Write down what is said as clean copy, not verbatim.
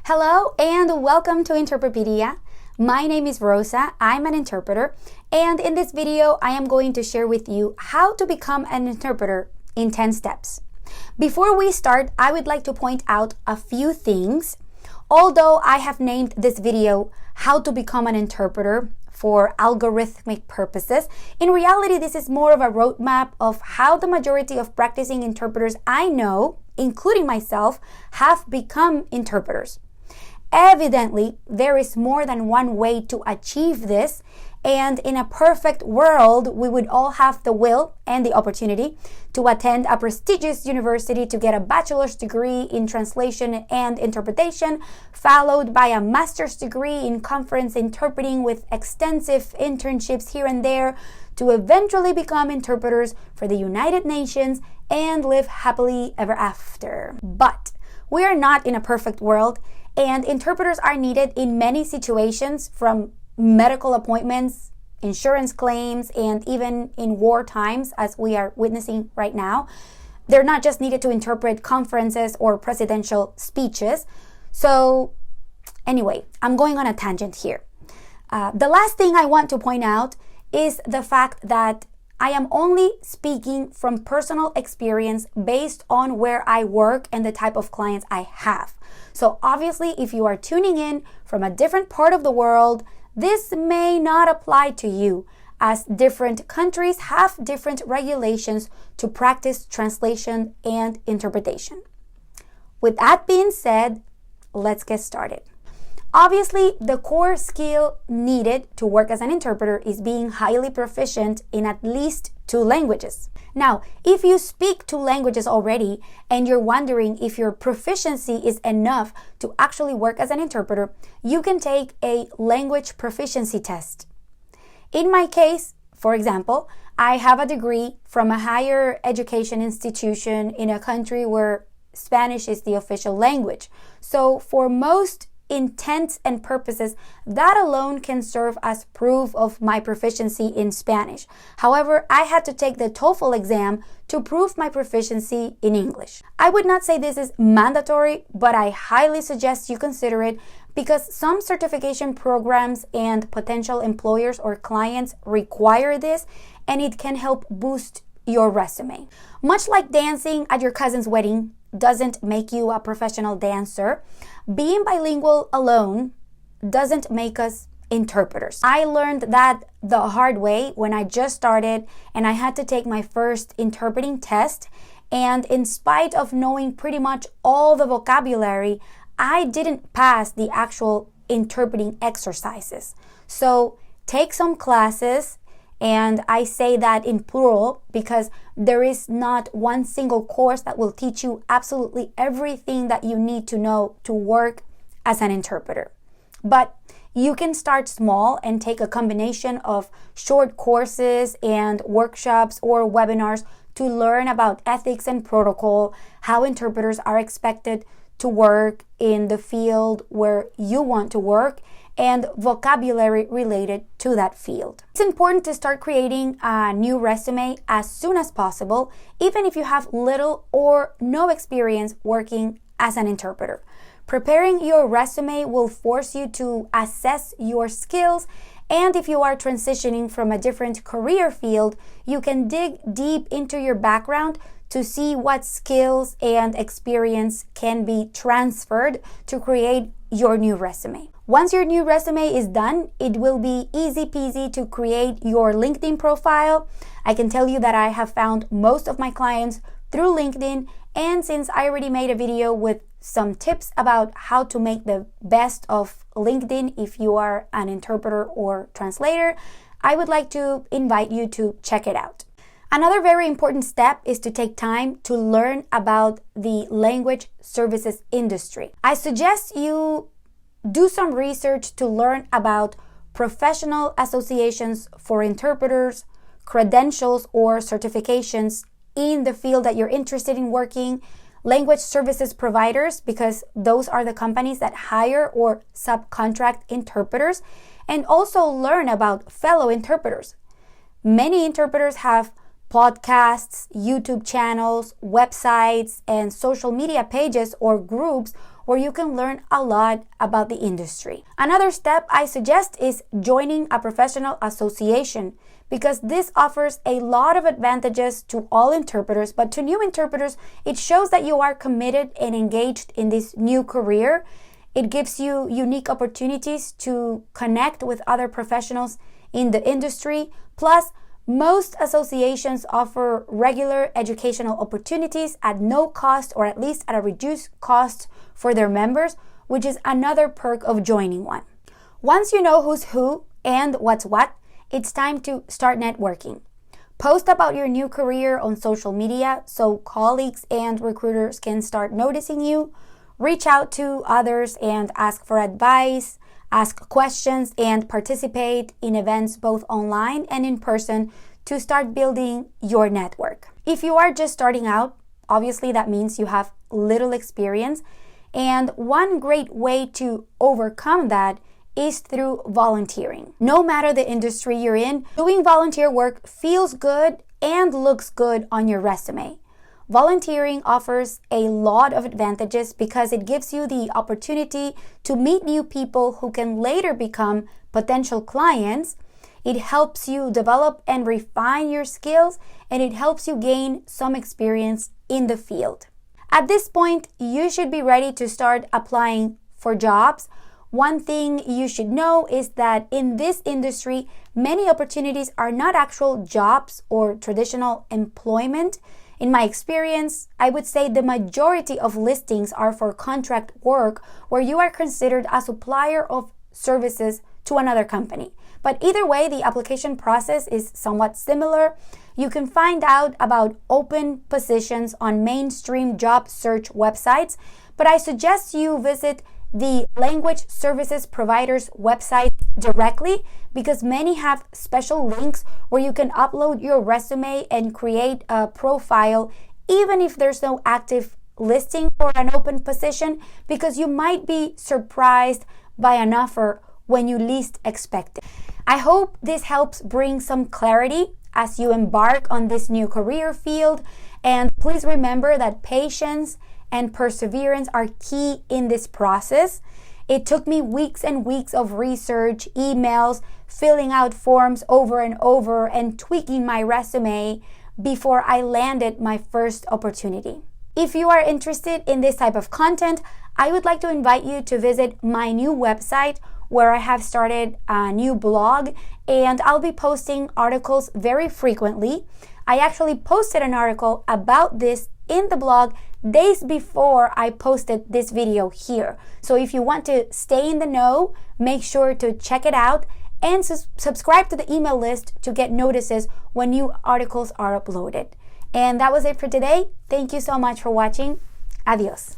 Hello and welcome to Interprepedia. My name is Rosa, I'm an interpreter, and in this video I am going to share with you how to become an interpreter in 10 steps. Before we start, I would like to point out a few things. Although I have named this video How to Become an Interpreter for algorithmic purposes, in reality this is more of a roadmap of how the majority of practicing interpreters I know, including myself, have become interpreters. Evidently, there is more than one way to achieve this, and in a perfect world, we would all have the will and the opportunity to attend a prestigious university to get a bachelor's degree in translation and interpretation, followed by a master's degree in conference interpreting with extensive internships here and there, to eventually become interpreters for the United Nations and live happily ever after. But we are not in a perfect world, and interpreters are needed in many situations, from medical appointments, insurance claims, and even in war times, as we are witnessing right now. They're not just needed to interpret conferences or presidential speeches. So anyway, I'm going on a tangent here. The last thing I want to point out is the fact that I am only speaking from personal experience based on where I work and the type of clients I have. So obviously, if you are tuning in from a different part of the world, this may not apply to you, as different countries have different regulations to practice translation and interpretation. With that being said, let's get started. Obviously, the core skill needed to work as an interpreter is being highly proficient in at least 2 languages. Now, if you speak 2 languages already and you're wondering if your proficiency is enough to actually work as an interpreter, you can take a language proficiency test. In my case, for example, I have a degree from a higher education institution in a country where Spanish is the official language. So for most intents and purposes, that alone can serve as proof of my proficiency in Spanish. However, I had to take the TOEFL exam to prove my proficiency in English. I would not say this is mandatory, but I highly suggest you consider it, because some certification programs and potential employers or clients require this, and it can help boost your resume. Much like dancing at your cousin's wedding doesn't make you a professional dancer, being bilingual alone doesn't make us interpreters. I learned that the hard way when I just started and I had to take my first interpreting test, and in spite of knowing pretty much all the vocabulary, I didn't pass the actual interpreting exercises. So take some classes, and I say that in plural because there is not one single course that will teach you absolutely everything that you need to know to work as an interpreter. But you can start small and take a combination of short courses and workshops or webinars to learn about ethics and protocol, how interpreters are expected to work in the field where you want to work, and vocabulary related to that field. It's important to start creating a new resume as soon as possible, even if you have little or no experience working as an interpreter. Preparing your resume will force you to assess your skills, and if you are transitioning from a different career field, you can dig deep into your background to see what skills and experience can be transferred to create your new resume. Once your new resume is done, it will be easy peasy to create your LinkedIn profile. I can tell you that I have found most of my clients through LinkedIn, and since I already made a video with some tips about how to make the best of LinkedIn if you are an interpreter or translator, I would like to invite you to check it out. Another very important step is to take time to learn about the language services industry. I suggest you do some research to learn about professional associations for interpreters, credentials or certifications in the field that you're interested in working, language services providers, because those are the companies that hire or subcontract interpreters, and also learn about fellow interpreters. Many interpreters have podcasts, YouTube channels, websites, and social media pages or groups where you can learn a lot about the industry. Another step I suggest is joining a professional association, because this offers a lot of advantages to all interpreters, but to new interpreters, it shows that you are committed and engaged in this new career. It gives you unique opportunities to connect with other professionals in the industry. Plus, most associations offer regular educational opportunities at no cost, or at least at a reduced cost for their members, which is another perk of joining one. Once you know who's who and what's what, it's time to start networking. Post about your new career on social media so colleagues and recruiters can start noticing you. Reach out to others and ask for advice, ask questions, and participate in events both online and in person to start building your network. If you are just starting out, obviously that means you have little experience, and one great way to overcome that is through volunteering. No matter the industry you're in, doing volunteer work feels good and looks good on your resume. Volunteering offers a lot of advantages because it gives you the opportunity to meet new people who can later become potential clients. It helps you develop and refine your skills, and it helps you gain some experience in the field. At this point, you should be ready to start applying for jobs. One thing you should know is that in this industry, many opportunities are not actual jobs or traditional employment. In my experience, I would say the majority of listings are for contract work where you are considered a supplier of services to another company. But either way, the application process is somewhat similar. You can find out about open positions on mainstream job search websites, but I suggest you visit the language services providers website directly, because many have special links where you can upload your resume and create a profile even if there's no active listing for an open position, because you might be surprised by an offer when you least expect it. I hope this helps bring some clarity as you embark on this new career field, and please remember that patience and perseverance are key in this process. It took me weeks and weeks of research, emails, filling out forms over and over, and tweaking my resume before I landed my first opportunity. If you are interested in this type of content, I would like to invite you to visit my new website where I have started a new blog, and I'll be posting articles very frequently. I actually posted an article about this in the blog days before I posted this video here. So if you want to stay in the know, make sure to check it out and subscribe to the email list to get notices when new articles are uploaded. And that was it for today. Thank you so much for watching. Adios.